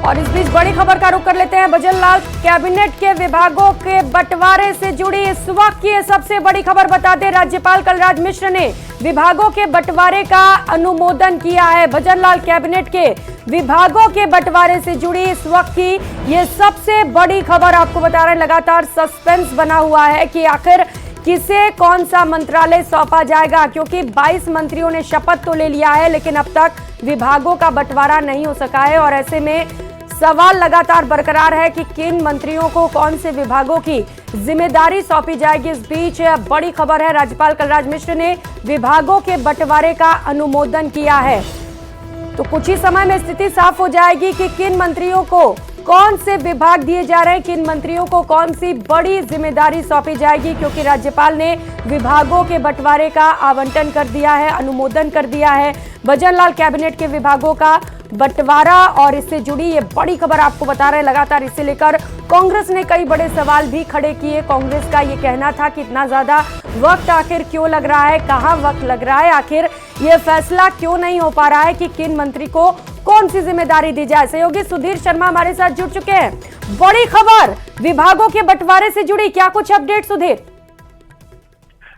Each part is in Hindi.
और इस बीच बड़ी खबर का रुख कर लेते हैं। भजनलाल कैबिनेट के विभागों के बंटवारे से जुड़ी इस वक्त की सबसे बड़ी खबर बता दें, राज्यपाल कलराज मिश्र ने विभागों के बंटवारे का अनुमोदन किया है। भजनलाल कैबिनेट के विभागों के बंटवारे से जुड़ी इस वक्त की ये सबसे बड़ी खबर आपको बता रहे हैं। लगातार सस्पेंस बना हुआ है कि आखिर किसे कौन सा मंत्रालय सौंपा जाएगा, क्योंकि 22 मंत्रियों ने शपथ तो ले लिया है लेकिन अब तक विभागों का बंटवारा नहीं हो सका है। और ऐसे में सवाल लगातार बरकरार है कि किन मंत्रियों को कौन से विभागों की जिम्मेदारी सौंपी जाएगी। इस बीच बड़ी खबर है, राज्यपाल कलराज मिश्र ने विभागों के बंटवारे का अनुमोदन किया है। तो कुछ ही समय में स्थिति साफ हो जाएगी कि किन मंत्रियों को कौन से विभाग दिए जा रहे हैं, किन मंत्रियों को कौन सी बड़ी जिम्मेदारी सौंपी जाएगी, क्योंकि राज्यपाल ने विभागों के बंटवारे का आवंटन कर दिया है, अनुमोदन कर दिया है। भजनलाल कैबिनेट के विभागों का बंटवारा और इससे जुड़ी ये बड़ी खबर आपको बता रहे हैं। लगातार इसे लेकर कांग्रेस ने कई बड़े सवाल भी खड़े किए। कांग्रेस का ये कहना था कि इतना ज्यादा वक्त आखिर क्यों लग रहा है, कहां वक्त लग रहा है, आखिर ये फैसला क्यों नहीं हो पा रहा है कि किन मंत्री को कौन सी जिम्मेदारी दी जाए। सहयोगी सुधीर शर्मा हमारे साथ जुड़ चुके हैं। बड़ी खबर विभागों के बंटवारे से जुड़ी, क्या कुछ अपडेट सुधीर?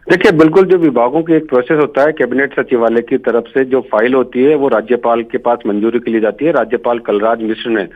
देखिए, बिल्कुल जो विभागों की एक प्रोसेस होता है, कैबिनेट सचिवालय की तरफ से जो फाइल होती है वो राज्यपाल के पास मंजूरी के लिए जाती है। राज्यपाल कलराज मिश्र ने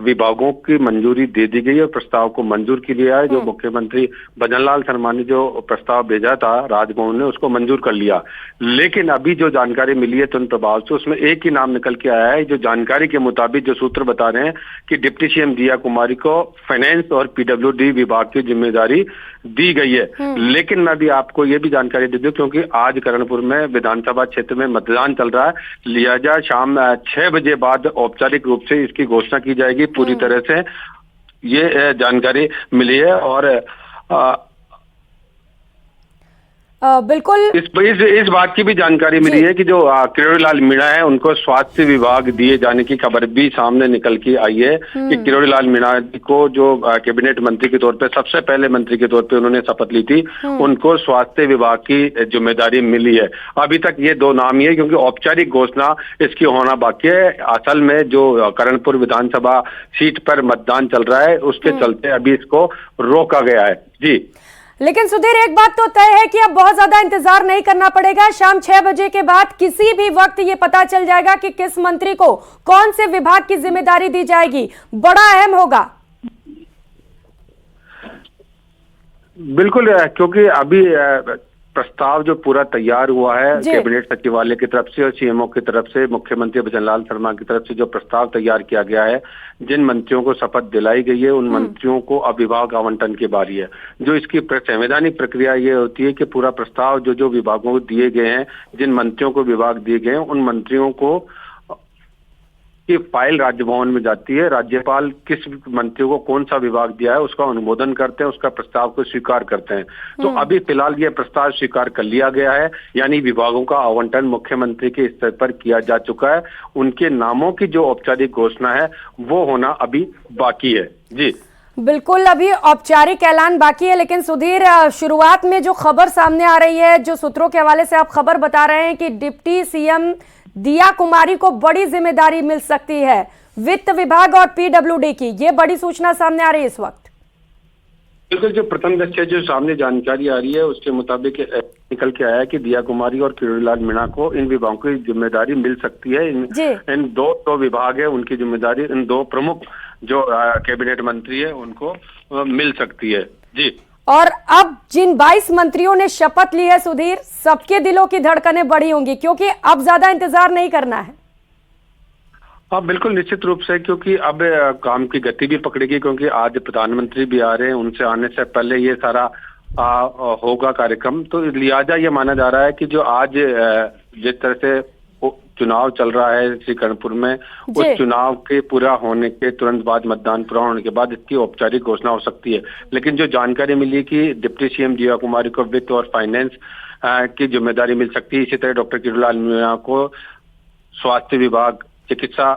विभागों की मंजूरी दे दी गई और प्रस्ताव को मंजूर के लिए आए। जो मुख्यमंत्री भजनलाल शर्मा ने जो प्रस्ताव भेजा था राजभवन ने, उसको मंजूर कर लिया। लेकिन अभी जो जानकारी मिली है तुरंत प्रभाव से, उसमें एक ही नाम निकल के आया है। जो जानकारी के मुताबिक जो सूत्र बता रहे हैं कि डिप्टी सीएम दिया कुमारी को फाइनेंस और पीडब्ल्यूडी विभाग की जिम्मेदारी दी गई है। लेकिन मैं भी आपको ये भी जानकारी दे दूं, क्योंकि आज करणपुर में विधानसभा क्षेत्र में मतदान चल रहा है। लिहाजा शाम 6 बजे बाद औपचारिक रूप से इसकी घोषणा की जाएगी। पूरी तरह से ये जानकारी मिली है और बिल्कुल इस बात की भी जानकारी मिली है कि जो किरोड़ी लाल मीणा है उनको स्वास्थ्य विभाग दिए जाने की खबर भी सामने निकल के आई है कि किरोड़ी लाल मीणा को जो कैबिनेट मंत्री के तौर पे सबसे पहले मंत्री के तौर पे उन्होंने शपथ ली थी, उनको स्वास्थ्य विभाग की जिम्मेदारी मिली है। अभी तक ये दो नाम ही है, क्योंकि औपचारिक घोषणा इसकी होना बाकी है। असल में जो करणपुर विधानसभा सीट पर मतदान चल रहा है उसके चलते अभी इसको रोका गया है। जी, लेकिन सुधीर एक बात तो तय है कि अब बहुत ज्यादा इंतजार नहीं करना पड़ेगा। शाम 6 बजे के बाद किसी भी वक्त ये पता चल जाएगा कि किस मंत्री को कौन से विभाग की जिम्मेदारी दी जाएगी। बड़ा अहम होगा। बिल्कुल, क्योंकि अभी प्रस्ताव जो पूरा तैयार हुआ है कैबिनेट सचिवालय की तरफ से और सीएमओ की तरफ से, मुख्यमंत्री भजनलाल शर्मा की तरफ से जो प्रस्ताव तैयार किया गया है, जिन मंत्रियों को शपथ दिलाई गई है उन मंत्रियों को अब विभाग आवंटन की बारी है। जो इसकी संवैधानिक प्रक्रिया ये होती है कि पूरा प्रस्ताव जो विभागों को दिए गए हैं, जिन मंत्रियों को विभाग दिए गए हैं, उन मंत्रियों को की फाइल राजभवन में जाती है। राज्यपाल किस मंत्री को कौन सा विभाग दिया है उसका अनुमोदन करते हैं, उसका प्रस्ताव को स्वीकार करते हैं। तो अभी फिलहाल ये प्रस्ताव स्वीकार कर लिया गया है, यानी विभागों का आवंटन मुख्यमंत्री के स्तर पर किया जा चुका है। उनके नामों की जो औपचारिक घोषणा है वो होना अभी बाकी है। जी बिल्कुल, अभी औपचारिक ऐलान बाकी है। लेकिन सुधीर, शुरुआत में जो खबर सामने आ रही है, जो सूत्रों के हवाले से आप खबर बता रहे हैं कि डिप्टी सीएम दिया कुमारी को बड़ी जिम्मेदारी मिल सकती है वित्त विभाग और पीडब्ल्यूडी की, ये बड़ी सूचना सामने आ रही है इस वक्त। बिल्कुल, जो प्रथम दृष्टया जो सामने जानकारी आ रही है उसके मुताबिक निकल के आया है कि दिया कुमारी और किरोड़ी लाल मीणा को इन विभागों की जिम्मेदारी मिल सकती है। इन दो विभाग है, उनकी जिम्मेदारी इन दो प्रमुख जो कैबिनेट मंत्री है उनको मिल सकती है। जी, और अब जिन 22 मंत्रियों ने शपथ ली है सुधीर, सबके दिलों की धड़कनें बढ़ी होंगी, क्योंकि अब ज्यादा इंतजार नहीं करना है। हाँ बिल्कुल, निश्चित रूप से, क्योंकि अब काम की गति भी पकड़ेगी, क्योंकि आज प्रधानमंत्री भी आ रहे हैं। उनसे आने से पहले ये सारा होगा कार्यक्रम। तो लिहाजा ये माना जा रहा है कि जो आज जिस तरह से चुनाव चल रहा है श्री कानपुर में, उस चुनाव के पूरा होने के तुरंत बाद, मतदान पूरा होने के बाद इसकी औपचारिक घोषणा हो सकती है। लेकिन जो जानकारी मिली कि डिप्टी सीएम दिया कुमारी को वित्त और फाइनेंस की जिम्मेदारी मिल सकती है। इसी तरह डॉक्टर किरोड़ी लाल मीणा को स्वास्थ्य विभाग, चिकित्सा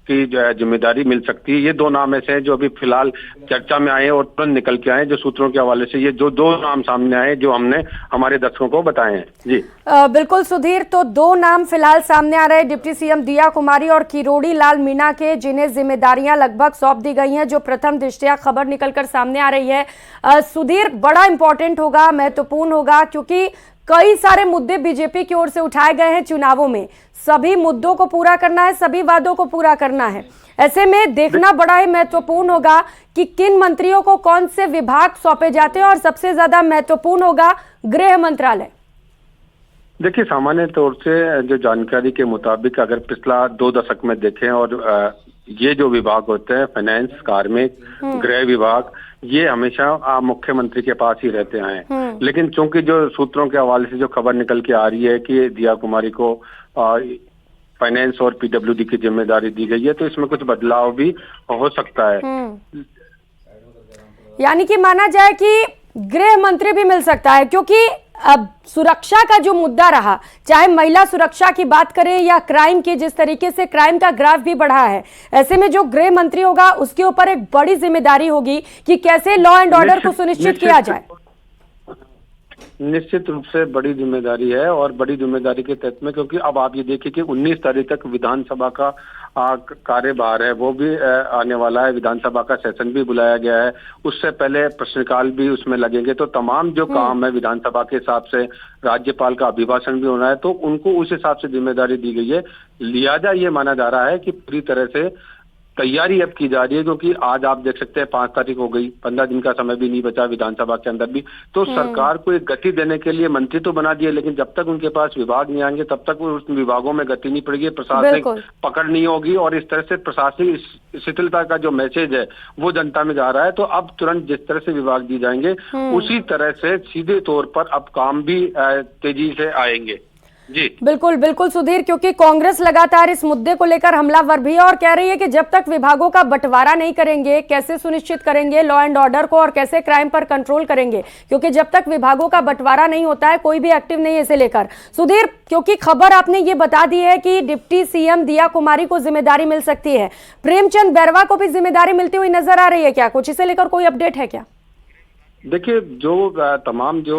की जो है जिम्मेदारी मिल सकती है। ये दो नाम ऐसे हैं जो अभी फिलहाल चर्चा में आए और तुरंत निकल के आए, जो सूत्रों के हवाले से ये जो दो नाम सामने आए जो हमने हमारे दर्शकों को बताए हैं। जी बिल्कुल सुधीर, तो दो नाम फिलहाल सामने आ रहे हैं, डिप्टी सीएम दिया कुमारी और किरोड़ी लाल मीणा के, जिन्हें जिम्मेदारियां लगभग सौंप दी गई हैं, जो प्रथम दृष्टया खबर निकलकर सामने आ रही है। सुधीर, बड़ा इंपॉर्टेंट होगा, महत्वपूर्ण होगा, क्योंकि कई सारे मुद्दे बीजेपी की ओर से उठाए गए हैं चुनावों में। सभी मुद्दों को पूरा करना है, सभी वादों को पूरा करना है। ऐसे में देखना बड़ा ही महत्वपूर्ण होगा कि किन मंत्रियों को कौन से विभाग सौंपे जाते हैं, और सबसे ज्यादा महत्वपूर्ण होगा गृह मंत्रालय। देखिए, सामान्य तौर से जो जानकारी के मुताबिक अगर पिछला 2 दशक में देखें और ये जो विभाग होते हैं, फाइनेंस, कार्मिक, गृह विभाग, ये हमेशा मुख्यमंत्री के पास ही रहते हैं। लेकिन चूंकि जो सूत्रों के हवाले से जो खबर निकल के आ रही है कि दिया कुमारी को फाइनेंस और पीडब्ल्यूडी की जिम्मेदारी दी गई है, तो इसमें कुछ बदलाव भी हो सकता है। यानी कि माना जाए कि गृह मंत्री भी मिल सकता है, क्योंकि अब सुरक्षा का जो मुद्दा रहा, चाहे महिला सुरक्षा की बात करें या क्राइम की, जिस तरीके से क्राइम का ग्राफ भी बढ़ा है, ऐसे में जो गृह मंत्री होगा उसके ऊपर एक बड़ी जिम्मेदारी होगी कि कैसे लॉ एंड ऑर्डर को सुनिश्चित किया जाए। निश्चित रूप से बड़ी जिम्मेदारी है, और बड़ी जिम्मेदारी के तहत में, क्योंकि अब आप ये देखिए कि 19 तारीख तक विधानसभा का कार्यभार है, वो भी आने वाला है। विधानसभा का सेशन भी बुलाया गया है, उससे पहले प्रश्नकाल भी उसमें लगेंगे। तो तमाम जो काम है विधानसभा के हिसाब से, राज्यपाल का अभिभाषण भी होना है, तो उनको उस हिसाब से जिम्मेदारी दी गई है। लिहाजा ये माना जा रहा है कि पूरी तरह से तैयारी अब की जा रही है, क्योंकि आज आप देख सकते हैं 5 तारीख हो गई, 15 दिन का समय भी नहीं बचा विधानसभा के अंदर भी। तो सरकार को एक गति देने के लिए मंत्री तो बना दिए, लेकिन जब तक उनके पास विभाग नहीं आएंगे तब तक उस विभागों में गति नहीं पड़ेगी, प्रशासनिक पकड़ नहीं होगी, और इस तरह से प्रशासनिक शिथिलता का जो मैसेज है वो जनता में जा रहा है। तो अब तुरंत जिस तरह से विभाग दिए जाएंगे उसी तरह से सीधे तौर पर अब काम भी तेजी से आएंगे। जी बिल्कुल बिल्कुल सुधीर, क्योंकि कांग्रेस लगातार इस मुद्दे को लेकर हमलावर भी है और कह रही है कि जब तक विभागों का बंटवारा नहीं करेंगे, कैसे सुनिश्चित करेंगे लॉ एंड ऑर्डर को और कैसे क्राइम पर कंट्रोल करेंगे, क्योंकि जब तक विभागों का बंटवारा नहीं होता है कोई भी एक्टिव नहीं है इसे लेकर। सुधीर, क्योंकि खबर आपने ये बता दी है कि डिप्टी सीएम दिया कुमारी को जिम्मेदारी मिल सकती है, प्रेमचंद बैरवा को भी जिम्मेदारी मिलती हुई नजर आ रही है क्या? कुछ इसे लेकर कोई अपडेट है क्या? देखिए, जो तमाम जो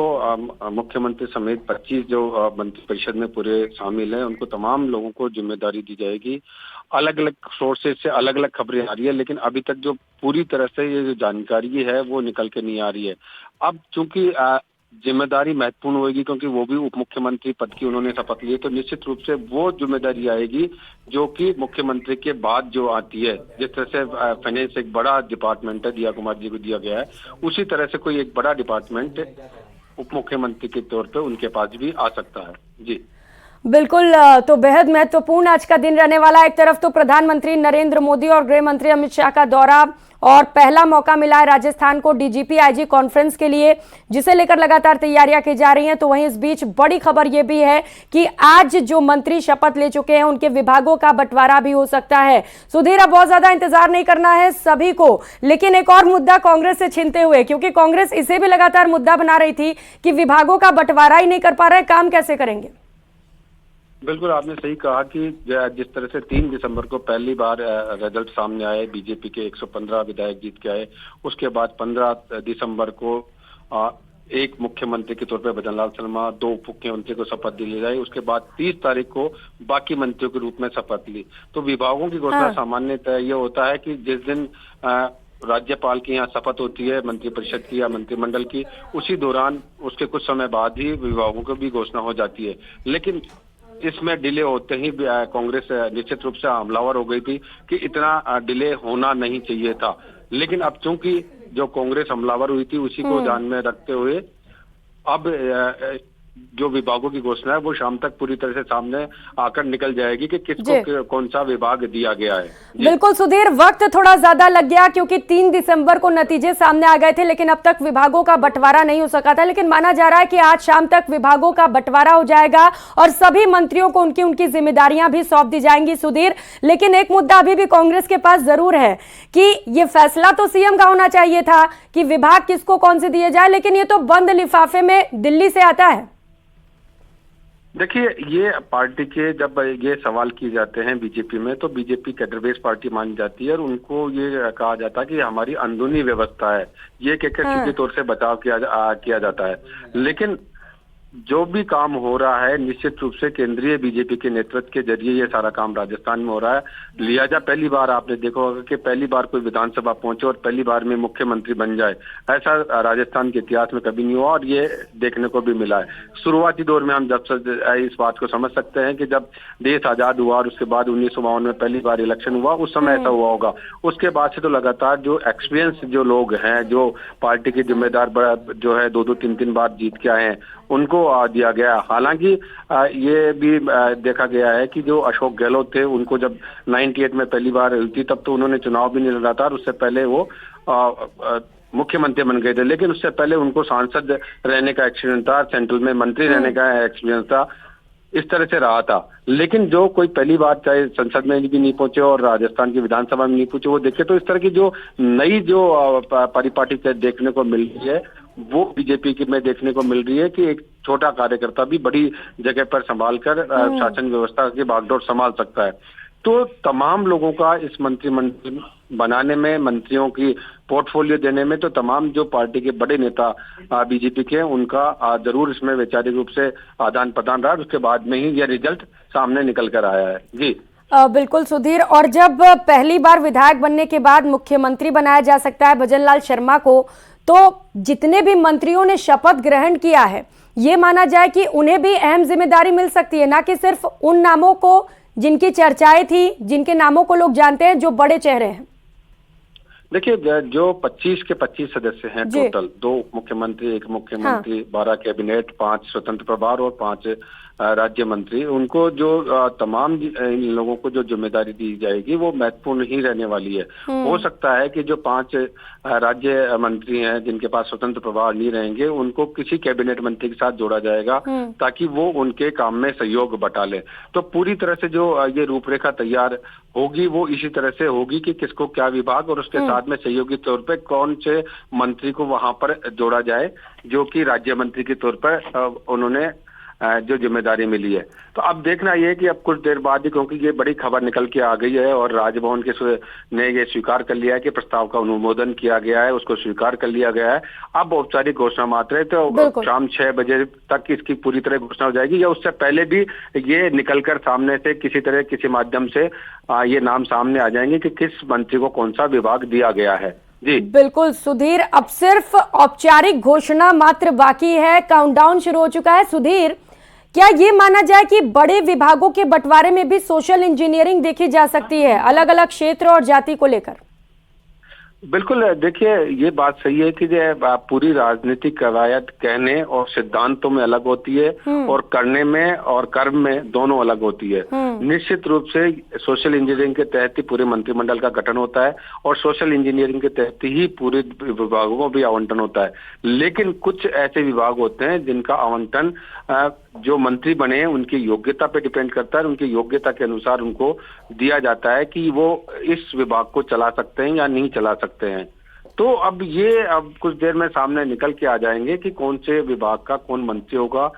मुख्यमंत्री समेत 25 जो मंत्रिपरिषद में पूरे शामिल हैं, उनको तमाम लोगों को जिम्मेदारी दी जाएगी। अलग अलग सोर्सेज से अलग अलग खबरें आ रही है, लेकिन अभी तक जो पूरी तरह से ये जो जानकारी है वो निकल के नहीं आ रही है। अब चूंकि जिम्मेदारी महत्वपूर्ण होगी, क्योंकि वो भी उप मुख्यमंत्री पद की उन्होंने शपथ ली है, तो निश्चित रूप से वो जिम्मेदारी आएगी जो कि मुख्यमंत्री के बाद जो आती है। जिस तरह से फाइनेंस एक बड़ा डिपार्टमेंट है, दिया कुमार जी को दिया गया है, उसी तरह से कोई एक बड़ा डिपार्टमेंट उप मुख्यमंत्री के तौर पे उनके पास भी आ सकता है। जी बिल्कुल, तो बेहद महत्वपूर्ण आज का दिन रहने वाला है। एक तरफ तो प्रधानमंत्री नरेंद्र मोदी और गृह मंत्री अमित शाह का दौरा, और पहला मौका मिला है राजस्थान को डीजीपी आईजी कॉन्फ्रेंस के लिए, जिसे लेकर लगातार तैयारियां की जा रही हैं। तो वहीं इस बीच बड़ी खबर यह भी है कि आज जो मंत्री शपथ ले चुके हैं उनके विभागों का बंटवारा भी हो सकता है। सुधीर, अब बहुत ज्यादा इंतजार नहीं करना है सभी को, लेकिन एक और मुद्दा कांग्रेस से छीनते हुए, क्योंकि कांग्रेस इसे भी लगातार मुद्दा बना रही थी कि विभागों का बंटवारा ही नहीं कर पा रहे, काम कैसे करेंगे? बिल्कुल, आपने सही कहा कि जिस तरह से 3 दिसंबर को पहली बार रिजल्ट सामने आए, बीजेपी के 115 विधायक जीत के आए, उसके बाद 15 दिसंबर को एक मुख्यमंत्री के तौर पर भजनलाल शर्मा, 2 उप मुख्यमंत्री को शपथ दी जाए, उसके बाद 30 तारीख को बाकी मंत्रियों के रूप में शपथ ली। तो विभागों की घोषणा सामान्यतः ये होता है कि जिस दिन राज्यपाल की यहाँ शपथ होती है मंत्रिपरिषद की या मंत्रिमंडल की, उसी दौरान उसके कुछ समय बाद ही विभागों की भी घोषणा हो जाती है। लेकिन इसमें डिले होते ही कांग्रेस निश्चित रूप से हमलावर हो गई थी कि इतना डिले होना नहीं चाहिए था। लेकिन अब चूंकि जो कांग्रेस हमलावर हुई थी उसी को ध्यान में रखते हुए अब जो विभागों की घोषणा है वो शाम तक पूरी तरह से सामने आकर निकल जाएगी कि किसको कौन सा विभाग दिया गया है। बिल्कुल सुधीर, वक्त थोड़ा ज्यादा लग गया क्योंकि 3 दिसंबर को नतीजे सामने आ गए थे, लेकिन अब तक विभागों का बंटवारा नहीं हो सका था। लेकिन माना जा रहा है कि आज शाम तक विभागों का बंटवारा हो जाएगा और सभी मंत्रियों को उनकी जिम्मेदारियां भी सौंप दी जाएंगी। सुधीर, लेकिन एक मुद्दा अभी भी कांग्रेस के पास जरूर है कि ये फैसला तो सीएम का होना चाहिए था कि विभाग किसको कौन से दिए जाए, लेकिन ये तो बंद लिफाफे में दिल्ली से आता है। देखिए, ये पार्टी के जब ये सवाल किए जाते हैं बीजेपी में, तो बीजेपी कैडर बेस्ड पार्टी मानी जाती है और उनको ये कहा जाता है कि हमारी अंदरूनी व्यवस्था है, ये कहकर हाँ। छुट्टी तौर से बचाव किया जाता है। लेकिन जो भी काम हो रहा है निश्चित रूप से केंद्रीय बीजेपी के नेतृत्व के जरिए ये सारा काम राजस्थान में हो रहा है। लिहाजा पहली बार आपने देखा होगा कि पहली बार कोई विधानसभा पहुंचे और पहली बार में मुख्यमंत्री बन जाए, ऐसा राजस्थान के इतिहास में कभी नहीं हुआ और ये देखने को भी मिला है। शुरुआती दौर में हम जब से इस बात को समझ सकते हैं कि जब देश आजाद हुआ और उसके बाद 1952 में पहली बार इलेक्शन हुआ, उस समय ऐसा हुआ होगा। उसके बाद से तो लगातार जो एक्सपीरियंस जो लोग हैं, जो पार्टी के जिम्मेदार जो है 2-3 बार जीत के आए हैं, उनको दिया गया। हालांकि ये भी देखा गया है कि जो अशोक गहलोत थे, उनको जब 98 में पहली बार हुई थी तब तो उन्होंने चुनाव भी नहीं लड़ा था और उससे पहले वो मुख्यमंत्री बन गए थे, लेकिन उससे पहले उनको सांसद रहने का एक्सपीरियंस था, सेंट्रल में मंत्री रहने का एक्सपीरियंस था, इस तरह से रहा था। लेकिन जो कोई पहली बार चाहे संसद में भी नहीं पहुंचे और राजस्थान की विधानसभा में नहीं पहुंचे, वो देखे तो इस तरह की जो नई जो परिपाटी देखने को मिल रही है वो बीजेपी की में देखने को मिल रही है कि एक छोटा कार्यकर्ता भी बड़ी जगह पर संभाल कर शासन व्यवस्था की बागडोर संभाल सकता है। तो तमाम लोगों का इस मंत्रिमंडल बनाने में, मंत्रियों की पोर्टफोलियो देने में, तो तमाम जो पार्टी के बड़े नेता बीजेपी के हैं उनका जरूर इसमें वैचारिक रूप से आदान प्रदान रहा। उसके बाद में ही यह रिजल्ट सामने निकल कर आया है। जी बिल्कुल सुधीर, और जब पहली बार विधायक बनने के बाद मुख्यमंत्री बनाया जा सकता है भजनलाल शर्मा को, तो जितने भी मंत्रियों ने शपथ ग्रहण किया है ये माना जाए कि उन्हें भी अहम जिम्मेदारी मिल सकती है, ना कि सिर्फ उन नामों को जिनकी चर्चाएं थी, जिनके नामों को लोग जानते हैं, जो बड़े चेहरे हैं। देखिए, जो 25 के 25 सदस्य हैं टोटल, 2 मुख्यमंत्री, 1 मुख्यमंत्री, 12 कैबिनेट, 5 स्वतंत्र प्रभार और 5 राज्य मंत्री, उनको जो तमाम इन लोगों को जो जिम्मेदारी दी जाएगी वो महत्वपूर्ण ही रहने वाली है। हो सकता है कि जो 5 राज्य मंत्री हैं जिनके पास स्वतंत्र प्रभार नहीं रहेंगे, उनको किसी कैबिनेट मंत्री के साथ जोड़ा जाएगा ताकि वो उनके काम में सहयोग बटा ले। तो पूरी तरह से जो ये रूपरेखा तैयार होगी वो इसी तरह से होगी कि किसको क्या विभाग और उसके साथ में सहयोगी तौर पे कौन से मंत्री को वहां पर जोड़ा जाए, जो कि राज्य मंत्री के तौर पर उन्होंने जो जिम्मेदारी मिली है। तो अब देखना ये है कि अब कुछ देर बाद ही, क्योंकि ये बड़ी खबर निकल के आ गई है और राजभवन ने ये स्वीकार कर लिया है कि प्रस्ताव का अनुमोदन किया गया है, उसको स्वीकार कर लिया गया है। अब औपचारिक घोषणा मात्र है, तो शाम 6 बजे तक इसकी पूरी तरह घोषणा हो जाएगी या उससे पहले भी ये निकलकर सामने से किसी माध्यम से ये नाम सामने आ जाएंगे कि किस मंत्री को कौन सा विभाग दिया गया है। जी बिल्कुल सुधीर, अब सिर्फ औपचारिक घोषणा मात्र बाकी है, काउंटडाउन शुरू हो चुका है। सुधीर, क्या ये माना जाए कि बड़े विभागों के बंटवारे में भी सोशल इंजीनियरिंग देखी जा सकती है, अलग अलग क्षेत्र और जाति को लेकर? बिल्कुल, देखिए ये बात सही है कि पूरी राजनीतिक कवायद कहने और सिद्धांतों में अलग होती है और करने में और कर्म में दोनों अलग होती है। निश्चित रूप से सोशल इंजीनियरिंग के तहत ही पूरे मंत्रिमंडल का गठन होता है और सोशल इंजीनियरिंग के तहत ही पूरे विभागों को भी आवंटन होता है। लेकिन कुछ ऐसे विभाग होते हैं जिनका आवंटन जो मंत्री बने हैं उनकी योग्यता पे डिपेंड करता है, उनकी योग्यता के अनुसार उनको दिया जाता है कि वो इस विभाग को चला सकते हैं या नहीं चला सकते हैं। तो अब कुछ देर में सामने निकल के आ जाएंगे कि कौन से विभाग का कौन मंत्री होगा।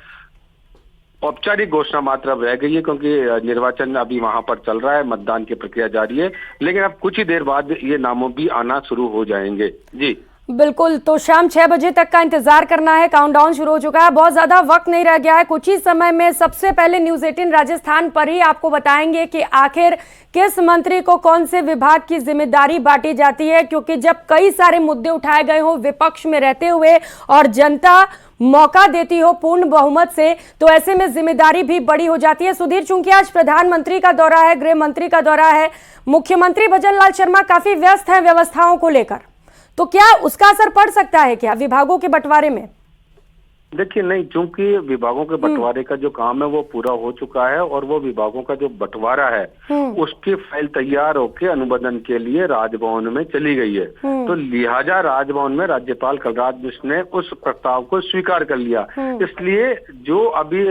औपचारिक घोषणा मात्र अब रह गई है क्योंकि निर्वाचन अभी वहां पर चल रहा है, मतदान की प्रक्रिया जारी है, लेकिन अब कुछ ही देर बाद ये नामों भी आना शुरू हो जाएंगे। जी बिल्कुल, तो शाम 6 बजे तक का इंतजार करना है। काउंटडाउन शुरू हो चुका है, बहुत ज्यादा वक्त नहीं रह गया है। कुछ ही समय में सबसे पहले न्यूज 18 राजस्थान पर ही आपको बताएंगे कि आखिर किस मंत्री को कौन से विभाग की जिम्मेदारी बांटी जाती है, क्योंकि जब कई सारे मुद्दे उठाए गए हो विपक्ष में रहते हुए और जनता मौका देती हो पूर्ण बहुमत से, तो ऐसे में जिम्मेदारी भी बड़ी हो जाती है। सुधीर, चूंकि आज प्रधानमंत्री का दौरा है, गृह मंत्री का दौरा है, मुख्यमंत्री भजनलाल शर्मा काफी व्यस्त है व्यवस्थाओं को लेकर, तो क्या उसका असर पड़ सकता है क्या विभागों के बंटवारे में? देखिए नहीं, चूंकि विभागों के बंटवारे का जो काम है वो पूरा हो चुका है और वो विभागों का जो बंटवारा है उसकी फाइल तैयार होकर अनुमोदन के लिए राजभवन में चली गई है। तो लिहाजा राजभवन में राज्यपाल कलराज मिश्र ने उस प्रस्ताव को स्वीकार कर लिया। इसलिए जो अभी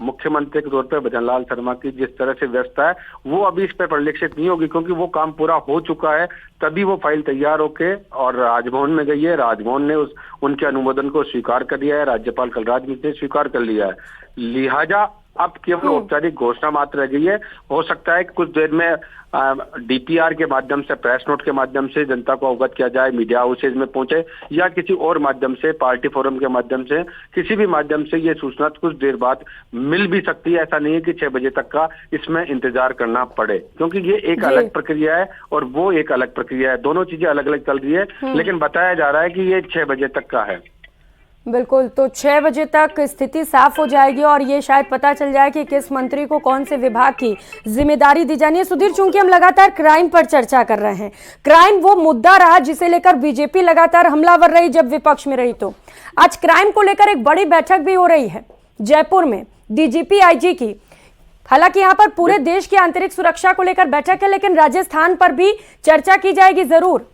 मुख्यमंत्री के तौर पर भजनलाल शर्मा की जिस तरह से व्यवस्था है वो अभी इस पर परिलक्षित नहीं होगी, क्योंकि वो काम पूरा हो चुका है, तभी वो फाइल तैयार होके और राजभवन में गई है। राजभवन ने उनके अनुमोदन को स्वीकार कर लिया है, राज्यपाल कलराज मिश्र ने स्वीकार कर लिया है। लिहाजा अब केवल औपचारिक घोषणा मात्र रह गई है। हो सकता है कि कुछ देर में डीपीआर के माध्यम से, प्रेस नोट के माध्यम से जनता को अवगत किया जाए, मीडिया हाउसेज में पहुंचे या किसी और माध्यम से, पार्टी फोरम के माध्यम से, किसी भी माध्यम से ये सूचना कुछ देर बाद मिल भी सकती है। ऐसा नहीं है कि 6 बजे तक का इसमें इंतजार करना पड़े, क्योंकि ये एक अलग प्रक्रिया है और वो एक अलग प्रक्रिया है। दोनों चीजें अलग अलग चल रही है, लेकिन बताया जा रहा है कि ये 6 बजे तक का है। बिल्कुल, तो 6 बजे तक स्थिति साफ हो जाएगी और ये शायद पता चल जाए कि किस मंत्री को कौन से विभाग की जिम्मेदारी दी जानी है। सुधीर, चूंकि हम लगातार क्राइम पर चर्चा कर रहे हैं, क्राइम वो मुद्दा रहा जिसे लेकर बीजेपी लगातार हमलावर रही जब विपक्ष में रही, तो आज क्राइम को लेकर एक बड़ी बैठक भी हो रही है जयपुर में डीजीपी आईजी की। हालांकि यहाँ पर पूरे देश की आंतरिक सुरक्षा को लेकर बैठक है, लेकिन राजस्थान पर भी चर्चा की जाएगी जरूर।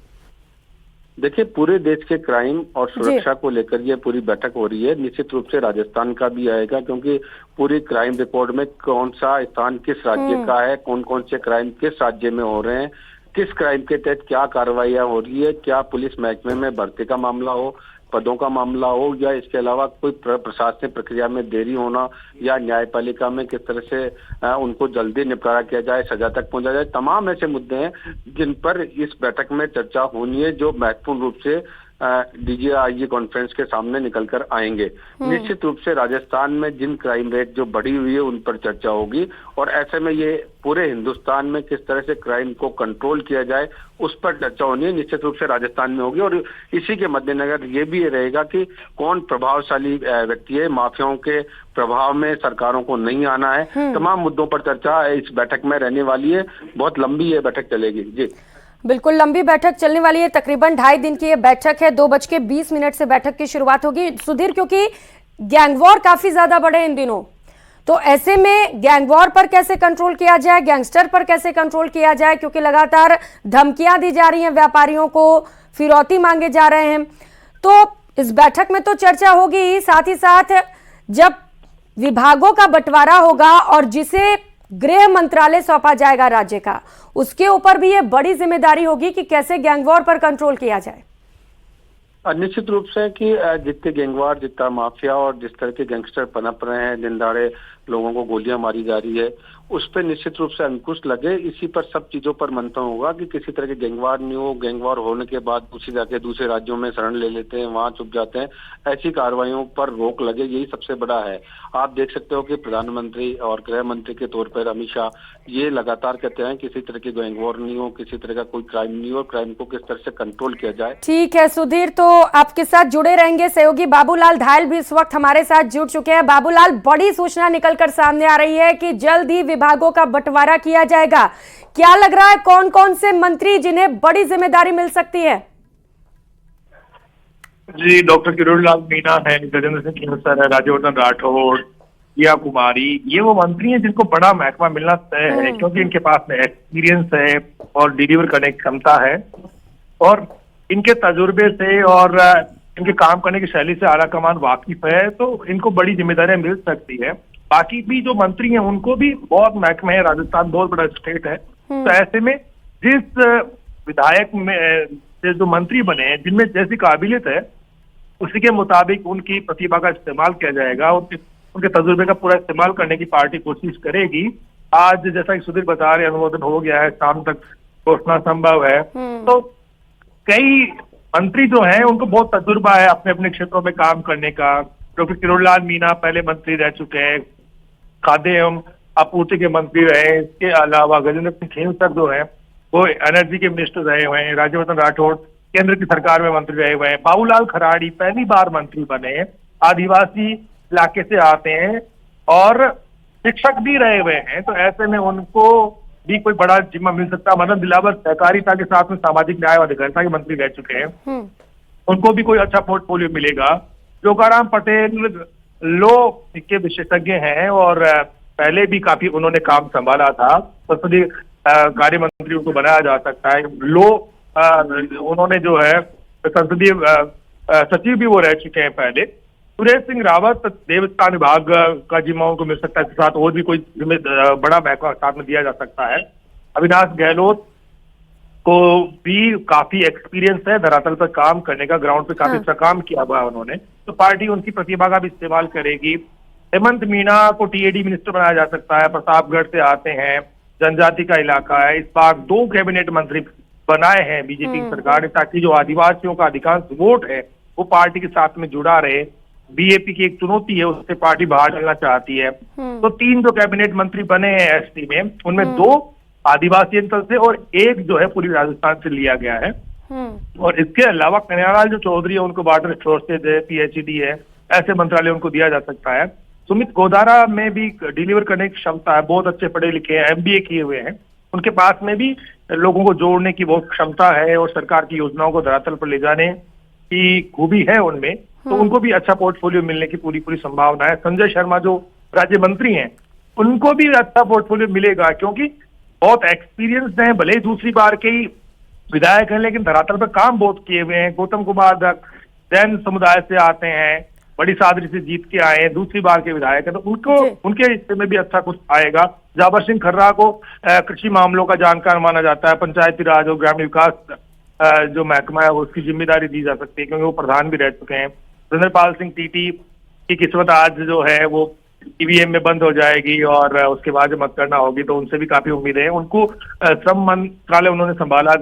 देखिए, पूरे देश के क्राइम और सुरक्षा को लेकर ये पूरी बैठक हो रही है। निश्चित रूप से राजस्थान का भी आएगा, क्योंकि पूरी क्राइम रिपोर्ट में कौन सा स्थान किस राज्य का है, कौन कौन से क्राइम किस राज्य में हो रहे हैं, किस क्राइम के तहत क्या कार्रवाइयां हो रही है, क्या पुलिस महकमे में भर्ती का मामला हो, पदों का मामला हो, या इसके अलावा कोई प्रशासनिक प्रक्रिया में देरी होना, या न्यायपालिका में किस तरह से उनको जल्दी निपटारा किया जाए, सजा तक पहुंचा जाए। तमाम ऐसे मुद्दे हैं जिन पर इस बैठक में चर्चा होनी है, जो महत्वपूर्ण रूप से डीजी आईजी कॉन्फ्रेंस के सामने निकल कर आएंगे। निश्चित रूप से राजस्थान में जिन क्राइम रेट जो बढ़ी हुई है उन पर चर्चा होगी, और ऐसे में ये पूरे हिंदुस्तान में किस तरह से क्राइम को कंट्रोल किया जाए उस पर चर्चा होनी है। निश्चित रूप से राजस्थान में होगी, और इसी के मद्देनजर ये भी रहेगा कि कौन प्रभावशाली व्यक्ति है, माफियाओं के प्रभाव में सरकारों को नहीं आना है। तमाम मुद्दों पर चर्चा इस बैठक में रहने वाली है। बहुत लंबी ये बैठक चलेगी। जी बिल्कुल, लंबी बैठक चलने वाली है। तकरीबन 2.5 दिन की ये बैठक है। 2:20 से बैठक की शुरुआत होगी। सुधीर, क्योंकि गैंगवॉर काफी ज्यादा बढ़े इन दिनों, तो ऐसे में गैंगवॉर पर कैसे कंट्रोल किया जाए, गैंगस्टर पर कैसे कंट्रोल किया जाए, क्योंकि लगातार धमकियां दी जा रही हैं, व्यापारियों को फिरौती मांगे जा रहे हैं। तो इस बैठक में तो चर्चा होगी, साथ ही साथ जब विभागों का बंटवारा होगा और जिसे गृह मंत्रालय सौंपा जाएगा राज्य का, उसके ऊपर भी ये बड़ी जिम्मेदारी होगी कि कैसे गैंगवॉर पर कंट्रोल किया जाए। निश्चित रूप से कि जितने गैंगवार, जितना माफिया और जिस तरह के गैंगस्टर पनप रहे हैं, दिन दहाड़े लोगों को गोलियां मारी जा रही है, उस पर निश्चित रूप से अंकुश लगे। इसी पर सब चीजों पर मंथन होगा कि किसी तरह के गैंगवार नहीं हो। गैंगवार होने के बाद दूसरी जाके दूसरे राज्यों में शरण ले लेते हैं, वहां छुप जाते हैं, ऐसी कार्रवाइयों पर रोक लगे। यही सबसे बड़ा है। आप देख सकते हो कि प्रधानमंत्री और गृह मंत्री के तौर पर अमित शाह ये लगातार कहते हैं किसी तरह की गैंगवार नहीं हो, किसी तरह का कोई क्राइम नहीं हो, क्राइम को किस तरह से कंट्रोल किया जाए। ठीक है सुधीर, तो आपके साथ जुड़े रहेंगे सहयोगी बाबूलाल धायल भी इस वक्त हमारे साथ जुड़ चुके हैं। बाबूलाल, बड़ी सूचना निकलकर सामने आ रही है कि जल्द ही विभागों का बंटवारा किया जाएगा। क्या लग रहा है, कौन कौन से मंत्री जिन्हें बड़ी जिम्मेदारी मिल सकती है? जी, डॉक्टर किरोड़ी लाल मीणा है, गजेंद्र सिंह खेमसर है, राज्यवर्धन राठौड़, प्रिया कुमारी, ये वो मंत्री हैं जिनको बड़ा महकमा मिलना तय है, क्योंकि इनके पास में एक्सपीरियंस है और डिलीवर करने की क्षमता है, और इनके तजुर्बे से और इनके काम करने की शैली से आला कमान वाकिफ है, तो इनको बड़ी जिम्मेदारियां मिल सकती है। बाकी भी जो मंत्री हैं उनको भी बहुत महकमे है। राजस्थान बहुत बड़ा स्टेट है, तो ऐसे में जिस विधायक में जो मंत्री बने हैं, जिनमें जैसी काबिलियत है, उसी के मुताबिक उनकी प्रतिभा का इस्तेमाल किया जाएगा, उनके तजुर्बे का पूरा इस्तेमाल करने की पार्टी कोशिश करेगी। आज जैसा कि सुधीर बता रहे, अनुमोदन हो गया है, शाम तक घोषणा संभव है। तो कई मंत्री जो हैं उनको बहुत तजुर्बा है अपने अपने क्षेत्रों में काम करने का। डॉक्टर किरोड़ी लाल मीणा पहले मंत्री रह चुके हैं, खाद्य एवं आपूर्ति के मंत्री रहे। इसके अलावा गजेंद्र सिंह खेमसर जो है वो एनर्जी के मिनिस्टर रहे हुए हैं। राज्यवर्धन राठौड़ केंद्र की सरकार में मंत्री रहे हुए हैं। बाबूलाल खराड़ी पहली बार मंत्री बने, आदिवासी इलाके से आते हैं और शिक्षक भी रहे हुए हैं, तो ऐसे में उनको भी कोई बड़ा जिम्मा मिल सकता है। मदन दिलावर सहकारिता के साथ में सामाजिक न्याय और अधिकारिता के मंत्री रह चुके हैं, उनको भी कोई अच्छा पोर्टफोलियो मिलेगा। जोगाराम पटेल लो के विशेषज्ञ हैं और पहले भी काफी उन्होंने काम संभाला था, संसदीय कार्य मंत्री उनको बनाया जा सकता है। लो उन्होंने जो है संसदीय सचिव भी वो रह चुके हैं पहले। सुरेश सिंह रावत देवस्थान विभाग का जिम्मा उनको मिल सकता है, इसके साथ और भी कोई बड़ा महकमा साथ में दिया जा सकता है। अविनाश गहलोत को भी काफी एक्सपीरियंस है धरातल पर काम करने का, ग्राउंड पे काफी अच्छा काम किया हुआ है उन्होंने, तो पार्टी उनकी प्रतिभा का भी इस्तेमाल करेगी। हेमंत मीणा को टीएडी मिनिस्टर बनाया जा सकता है, प्रतापगढ़ से आते हैं, जनजाति का इलाका है। इस बार 2 कैबिनेट मंत्री बनाए हैं बीजेपी की सरकार ने, ताकि जो आदिवासियों का अधिकांश वोट है वो पार्टी के साथ में जुड़ा रहे। बीएपी की एक चुनौती है, उससे पार्टी बाहर चलना चाहती है। तो 3 जो कैबिनेट मंत्री बने हैं एसटी में, उनमें 2 आदिवासी अंचल से और 1 जो है पूरी राजस्थान से लिया गया है। और इसके अलावा कन्हैयालाल जो चौधरी है उनको वाटर रिसोर्सेज है, पीएचडी है, ऐसे मंत्रालय उनको दिया जा सकता है। सुमित गोदारा में भी डिलीवर करने की क्षमता है, बहुत अच्छे पढ़े लिखे हैं, एमबीए किए हुए हैं, उनके पास में भी लोगों को जोड़ने की बहुत क्षमता है और सरकार की योजनाओं को धरातल पर ले जाने की खूबी है उनमें, तो उनको भी अच्छा पोर्टफोलियो मिलने की पूरी संभावना है। संजय शर्मा जो राज्य मंत्री हैं उनको भी अच्छा पोर्टफोलियो मिलेगा, क्योंकि बहुत एक्सपीरियंस हैं, भले ही दूसरी बार के ही विधायक हैं लेकिन धरातल पर काम बहुत किए हुए हैं। गौतम कुमार जैन समुदाय से आते हैं, बड़ी सादरी से जीत के आए हैं, दूसरी बार के विधायक हैं, तो उनको उनके हिस्से में भी अच्छा कुछ आएगा। जाबर सिंह खर्रा को कृषि मामलों का जानकार माना जाता है, पंचायती राज और ग्रामीण विकास जो महकमा है उसकी जिम्मेदारी दी जा सकती है, क्योंकि वो प्रधान भी रह चुके हैं। सुरेंद्रपाल सिंह टीटी की किस्मत आज जो है वो ईवीएम में बंद हो जाएगी और उसके बाद जब मतगणना होगी, तो उनसे भी काफी उम्मीदें हैं। उनको श्रम मंत्रालय उन्होंने संभाला,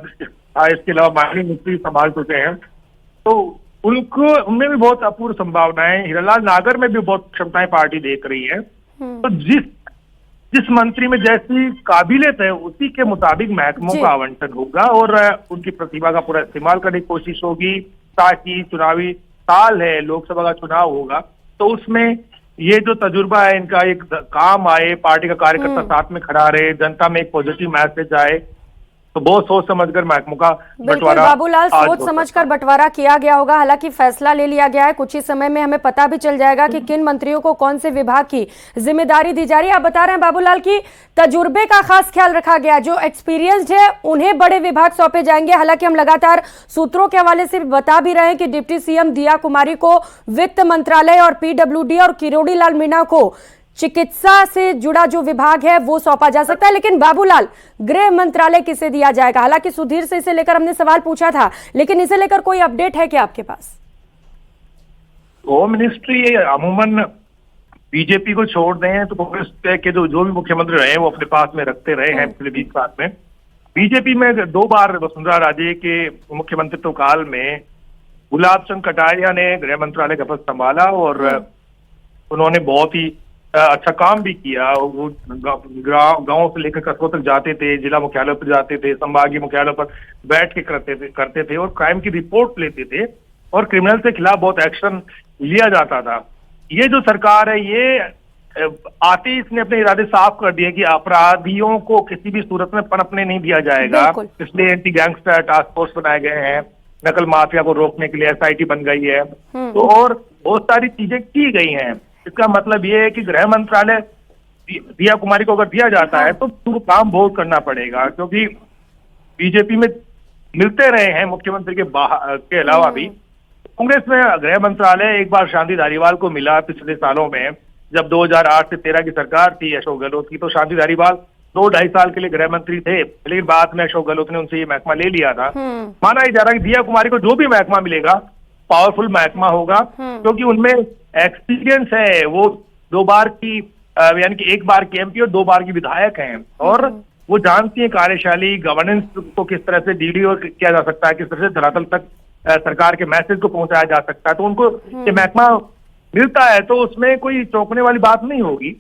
इसके अलावा माइनिंग मिनिस्ट्री संभाल चुके हैं, तो उनको उनमें भी बहुत अपूर्व संभावनाएं। हीरालाल नागर में भी बहुत क्षमताएं पार्टी देख रही है। तो जिस मंत्री में जैसी काबिलियत है उसी के मुताबिक महकमों का आवंटन होगा और उनकी प्रतिभा का पूरा इस्तेमाल करने की कोशिश होगी, ताकि चुनावी साल है, लोकसभा का चुनाव होगा, तो उसमें ये जो तजुर्बा है इनका एक काम आए, पार्टी का कार्यकर्ता साथ में खड़ा रहे, जनता में एक पॉजिटिव मैसेज आए, तो बहुत सोच समझकर महकमों का बंटवारा। बाबूलाल, सोच समझकर बंटवारा किया गया होगा, हालांकि फैसला ले लिया गया है। कुछ ही समय में हमें पता भी चल जाएगा कि किन मंत्रियों को कौन से विभाग की जिम्मेदारी दी जा रही है। आप बता रहे हैं बाबूलाल की तजुर्बे का खास ख्याल रखा गया, जो एक्सपीरियंस्ड है उन्हें बड़े विभाग सौंपे जाएंगे। हालांकि हम लगातार सूत्रों के हवाले से बता भी रहे हैं कि डिप्टी सीएम दिया कुमारी को वित्त मंत्रालय और पीडब्ल्यूडी और किरोड़ी लाल मीणा को चिकित्सा से जुड़ा जो विभाग है वो सौंपा जा सकता है। लेकिन बाबूलाल, गृह मंत्रालय किसे दिया जाएगा? हालांकि सुधीर से इसे लेकर हमने सवाल पूछा था, लेकिन इसे लेकर कोई अपडेट है क्या आपके पास? होम मिनिस्ट्री अमूमन बीजेपी को छोड़ दें तो कांग्रेस के जो भी मुख्यमंत्री रहे वो अपने पास में रखते रहे हैं पिछले 20 साल में। बीजेपी में 2 बार वसुंधरा राजे के मुख्यमंत्रित्व काल में गुलाब चंद कटारिया ने गृह मंत्रालय का पद संभाला और उन्होंने बहुत ही अच्छा काम भी किया। वो गांव से लेकर कस्बों तक जाते थे, जिला मुख्यालय पर जाते थे, संभागीय मुख्यालय पर बैठ के करते थे और क्राइम की रिपोर्ट लेते थे और क्रिमिनल के खिलाफ बहुत एक्शन लिया जाता था। ये जो सरकार है ये आते ही इसने अपने इरादे साफ कर दिए कि अपराधियों को किसी भी सूरत में पनपने नहीं दिया जाएगा, इसलिए एंटी गैंगस्टर टास्क फोर्स बनाए गए हैं, नकल माफिया को रोकने के लिए एसआईटी बन गई है, तो और बहुत सारी चीजें की गई हैं। इसका मतलब ये है कि गृह मंत्रालय दिया कुमारी को अगर दिया जाता है तो उनको काम बहुत करना पड़ेगा, क्योंकि बीजेपी में मिलते रहे हैं मुख्यमंत्री के अलावा भी। कांग्रेस में गृह मंत्रालय एक बार शांति धारीवाल को मिला पिछले सालों में, जब 2008 से 13 की सरकार थी अशोक गहलोत की, तो शांति धारीवाल 2-2.5 साल के लिए गृह मंत्री थे, लेकिन बाद में अशोक गहलोत ने उनसे ये महकमा ले लिया था। माना ही जा रहा है कि दिया कुमारी को जो भी महकमा मिलेगा पावरफुल महकमा होगा, क्योंकि उनमें एक्सपीरियंस है। वो 2 बार की यानी कि 1 बार की एमपी और 2 बार की विधायक हैं और वो जानती है कार्यशाली गवर्नेंस को किस तरह से डीडीओ किया जा सकता है, किस तरह से धरातल तक सरकार के मैसेज को पहुंचाया जा सकता है। तो उनको ये महकमा मिलता है तो उसमें कोई चौंकने वाली बात नहीं होगी।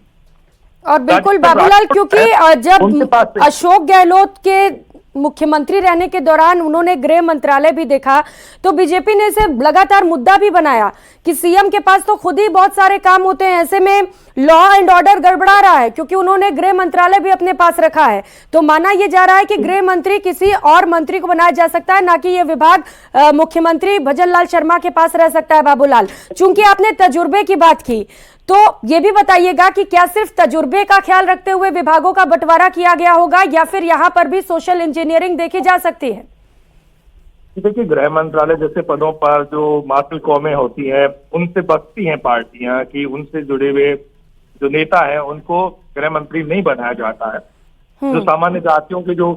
और बिल्कुल बाबूलाल, क्योंकि जब अशोक गहलोत के मुख्यमंत्री रहने के दौरान उन्होंने गृह मंत्रालय भी देखा, तो बीजेपी ने इसे लगातार मुद्दा भी बनाया कि सीएम के पास तो खुद ही बहुत सारे काम होते हैं, ऐसे में लॉ एंड ऑर्डर गड़बड़ा रहा है, क्योंकि उन्होंने गृह मंत्रालय भी अपने पास रखा है। तो माना यह जा रहा है कि गृह मंत्री किसी और मंत्री को बनाया जा सकता है, ना कि यह विभाग मुख्यमंत्री भजन लाल शर्मा के पास रह सकता है। बाबूलाल, चूंकि आपने तजुर्बे की बात की, तो ये भी बताइएगा कि क्या सिर्फ तजुर्बे का ख्याल रखते हुए विभागों का बंटवारा किया गया होगा या फिर यहाँ पर भी सोशल इंजीनियरिंग देखी जा सकती है? देखिए, गृह मंत्रालय जैसे पदों पर जो मातल कौमें होती है उनसे बचती हैं पार्टियां कि उनसे जुड़े हुए जो नेता है उनको गृह मंत्री नहीं बनाया जाता है। जो सामान्य जातियों के जो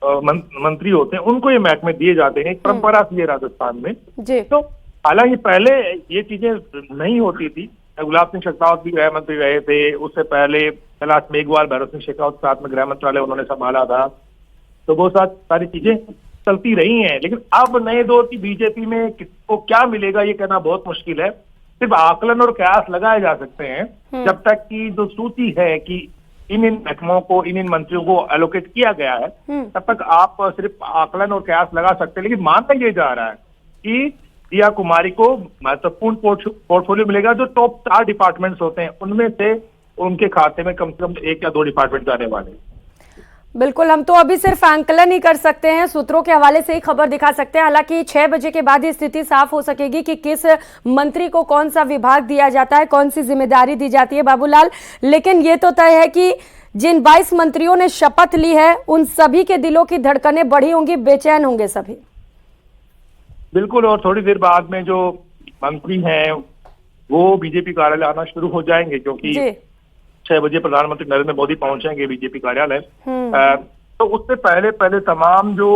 मंत्री होते हैं उनको ये महकमे दिए जाते हैं, एक परंपरा थी राजस्थान में। तो हालांकि पहले ये चीजें नहीं होती थी, गुलाब सिंह शेखावत भी गृह मंत्री रहे थे, उससे पहले कैलाश मेघवाल, भैरव सिंह शेखावत के साथ में गृह मंत्रालय उन्होंने संभाला था। तो वो सारी चीजें चलती रही हैं, लेकिन अब नए दौर की बीजेपी में किसको क्या मिलेगा ये कहना बहुत मुश्किल है। सिर्फ आकलन और कयास लगाए जा सकते हैं, जब तक कि जो सूची है कि इन महकमों को, इन मंत्रियों को एलोकेट किया गया है, तब तक आप सिर्फ आकलन और कयास लगा सकते हैं। लेकिन माना ये जा रहा है कि दिया कुमारी को महत्वपूर्ण पोर्टफोलियो मिलेगा। जो टॉप 4 डिपार्टमेंट्स होते हैं उनमें से उनके खाते में कम से कम 1 या 2 डिपार्टमेंट जाने वाले हैं। बिल्कुल, हम तो अभी सिर्फ आंकलन ही कर सकते हैं, सूत्रों के हवाले से ही खबर दिखा सकते हैं। हालांकि 6 बजे के बाद ही स्थिति साफ हो सकेगी कि किस मंत्री को कौन सा विभाग दिया जाता है, कौन सी जिम्मेदारी दी जाती है बाबूलाल। लेकिन ये तो तय है कि जिन 22 मंत्रियों ने शपथ ली है उन सभी के दिलों की धड़कनें बढ़ी होंगी, बेचैन होंगे सभी। बिल्कुल, और थोड़ी देर बाद में जो मंत्री हैं वो बीजेपी कार्यालय आना शुरू हो जाएंगे, क्योंकि 6 बजे प्रधानमंत्री नरेंद्र मोदी पहुंचेंगे बीजेपी कार्यालय। तो उससे पहले तमाम जो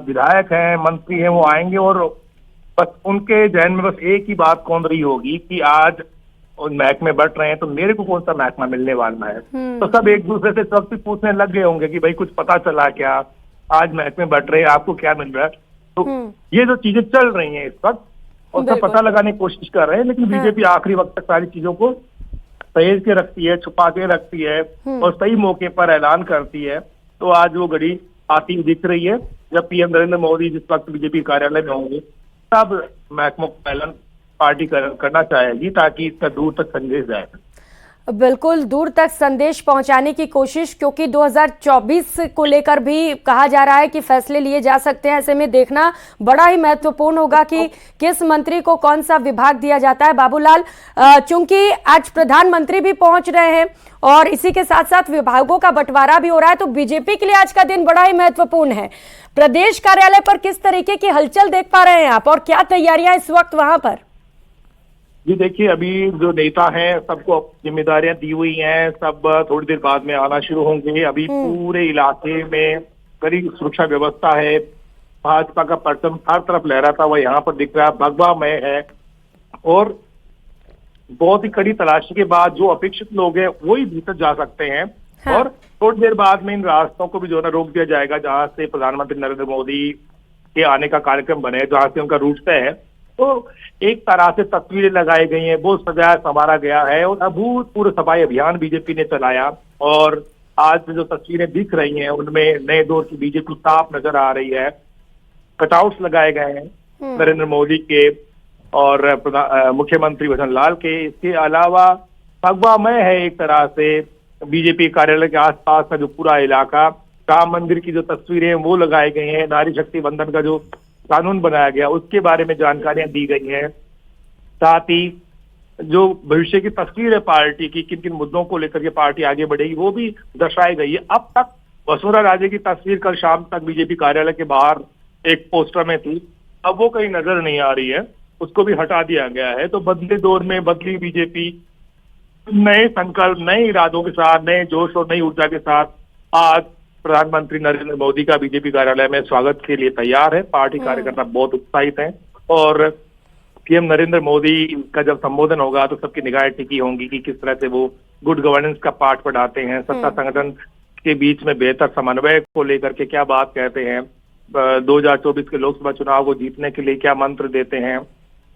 विधायक हैं, मंत्री हैं, वो आएंगे और बस उनके जहन में बस एक ही बात कौंध रही होगी कि आज उन महकमे बंट रहे हैं तो मेरे को कौन सा महकमा मिलने वाला है। तो सब एक दूसरे से सब पूछने लग गए होंगे कि भाई कुछ पता चला क्या, आज महकमे बंट रहे हैं, आपको क्या मिल रहा है। तो ये जो चीजें चल रही हैं इस वक्त, और सब पता लगाने की कोशिश कर रहे हैं, लेकिन बीजेपी आखिरी वक्त तक सारी चीजों को सहेज के रखती है, छुपा के रखती है और सही मौके पर ऐलान करती है। तो आज वो घड़ी आती दिख रही है जब पीएम नरेंद्र मोदी जिस वक्त बीजेपी कार्यालय में होंगे, तब महकमों का ऐलान पार्टी करना चाहेगी ताकि इसका दूर तक संदेश जाए। बिल्कुल, दूर तक संदेश पहुंचाने की कोशिश, क्योंकि 2024 को लेकर भी कहा जा रहा है कि फैसले लिए जा सकते हैं। ऐसे में देखना बड़ा ही महत्वपूर्ण होगा कि किस मंत्री को कौन सा विभाग दिया जाता है। बाबूलाल, चूंकि आज प्रधानमंत्री भी पहुंच रहे हैं और इसी के साथ साथ विभागों का बंटवारा भी हो रहा है, तो बीजेपी के लिए आज का दिन बड़ा ही महत्वपूर्ण है। प्रदेश कार्यालय पर किस तरीके की हलचल देख पा रहे हैं आप, और क्या तैयारियां इस वक्त वहां पर? जी देखिए, अभी जो नेता हैं सबको जिम्मेदारियां दी हुई हैं, सब थोड़ी देर बाद में आना शुरू होंगे। अभी पूरे इलाके में कड़ी सुरक्षा व्यवस्था है, भाजपा का परचम हर तरफ लहराता हुआ यहाँ पर दिख रहा है, भगवा मय है। और बहुत ही कड़ी तलाशी के बाद जो अपेक्षित लोग हैं वही भीतर जा सकते हैं। हाँ। और थोड़ी देर बाद में इन रास्तों को भी जो है रोक दिया जाएगा जहां से प्रधानमंत्री नरेंद्र मोदी के आने का कार्यक्रम बने, जहां से उनका रूट तय है। तो एक तरह से तस्वीरें लगाई गई हैं, वो सजाया संवारा गया है और अभूतपूर्व सफाई अभियान बीजेपी ने चलाया। और आज जो तस्वीरें दिख रही हैं उनमें नए दौर की बीजेपी साफ नजर आ रही है। कटआउट्स लगाए गए हैं नरेंद्र मोदी के और मुख्यमंत्री भजन लाल के। इसके अलावा भगवामय है एक तरह से बीजेपी कार्यालय के आसपास का जो पूरा इलाका। राम मंदिर की जो तस्वीरें वो लगाई गई हैं, नारी शक्ति वंदन का जो कानून बनाया गया उसके बारे में जानकारियां दी गई हैं। साथ ही जो भविष्य की तस्वीर है पार्टी की, किन किन मुद्दों को लेकर के पार्टी आगे बढ़ेगी, वो भी दर्शाई गई है। अब तक वसुंधरा राजे की तस्वीर कल शाम तक बीजेपी कार्यालय के बाहर एक पोस्टर में थी, अब वो कहीं नजर नहीं आ रही है, उसको भी हटा दिया गया है। तो बदले दौर में बदली बीजेपी नए संकल्प, नए इरादों के साथ, नए जोश और नई ऊर्जा के साथ आज प्रधानमंत्री नरेंद्र मोदी का बीजेपी कार्यालय में स्वागत के लिए तैयार है। पार्टी कार्यकर्ता बहुत उत्साहित हैं और पीएम नरेंद्र मोदी का जब संबोधन होगा तो सबकी निगाहें टिकी होंगी कि किस तरह से वो गुड गवर्नेंस का पाठ पढ़ाते हैं, सत्ता संगठन के बीच में बेहतर समन्वय को लेकर के क्या बात कहते हैं, 2024 के लोकसभा चुनाव को जीतने के लिए क्या मंत्र देते हैं,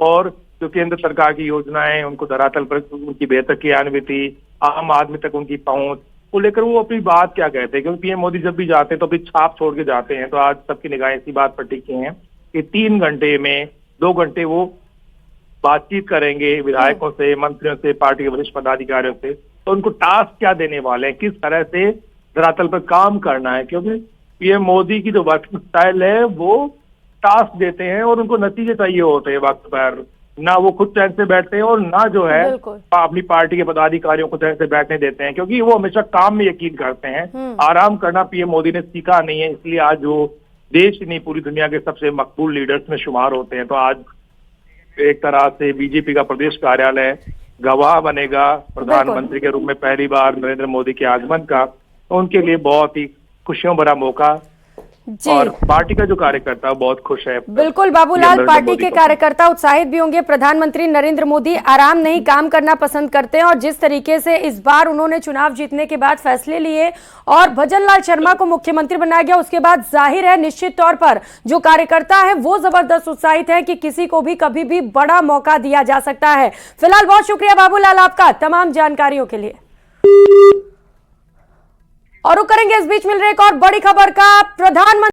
और जो केंद्र सरकार की योजनाएं उनको धरातल पर उनकी बेहतर क्रियान्विति, आम आदमी तक उनकी पहुंच को लेकर वो अपनी बात क्या कहते हैं। क्योंकि पीएम मोदी जब भी जाते हैं तो अपनी छाप छोड़ के जाते हैं। तो आज सबकी निगाहें इसी बात पर टिकी हैं कि 3 घंटे में 2 घंटे वो बातचीत करेंगे विधायकों से, मंत्रियों से, पार्टी के वरिष्ठ पदाधिकारियों से। तो उनको टास्क क्या देने वाले हैं, किस तरह से धरातल पर काम करना है। क्योंकि पीएम मोदी की जो वर्किंग स्टाइल है वो टास्क देते हैं और उनको नतीजे चाहिए होते हैं वक्त पर, ना वो खुद चैन से बैठते हैं और ना जो है अपनी पार्टी के पदाधिकारियों को चैन से बैठने देते हैं, क्योंकि वो हमेशा काम में यकीन करते हैं। आराम करना पीएम मोदी ने सीखा नहीं है, इसलिए आज वो देश ही नहीं पूरी दुनिया के सबसे मकबूल लीडर्स में शुमार होते हैं। तो आज एक तरह से बीजेपी का प्रदेश कार्यालय गवाह बनेगा प्रधानमंत्री के रूप में पहली बार नरेंद्र मोदी के आगमन का। तो उनके लिए बहुत ही खुशियों भरा मौका जी। और पार्टी का जो कार्यकर्ता है, बहुत खुश है। बिल्कुल बाबूलाल, पार्टी के कार्यकर्ता उत्साहित भी होंगे। प्रधानमंत्री नरेंद्र मोदी आराम नहीं, काम करना पसंद करते हैं और जिस तरीके से इस बार उन्होंने चुनाव जीतने के बाद फैसले लिए और भजन लाल शर्मा को मुख्यमंत्री बनाया गया, उसके बाद जाहिर है निश्चित तौर पर जो कार्यकर्ता है वो जबरदस्त उत्साहित है कि किसी को भी कभी भी बड़ा मौका दिया जा सकता है। फिलहाल बहुत शुक्रिया बाबूलाल आपका तमाम जानकारियों के लिए। और रुक करेंगे, इस बीच मिल रही एक और बड़ी खबर का। प्रधानमंत्री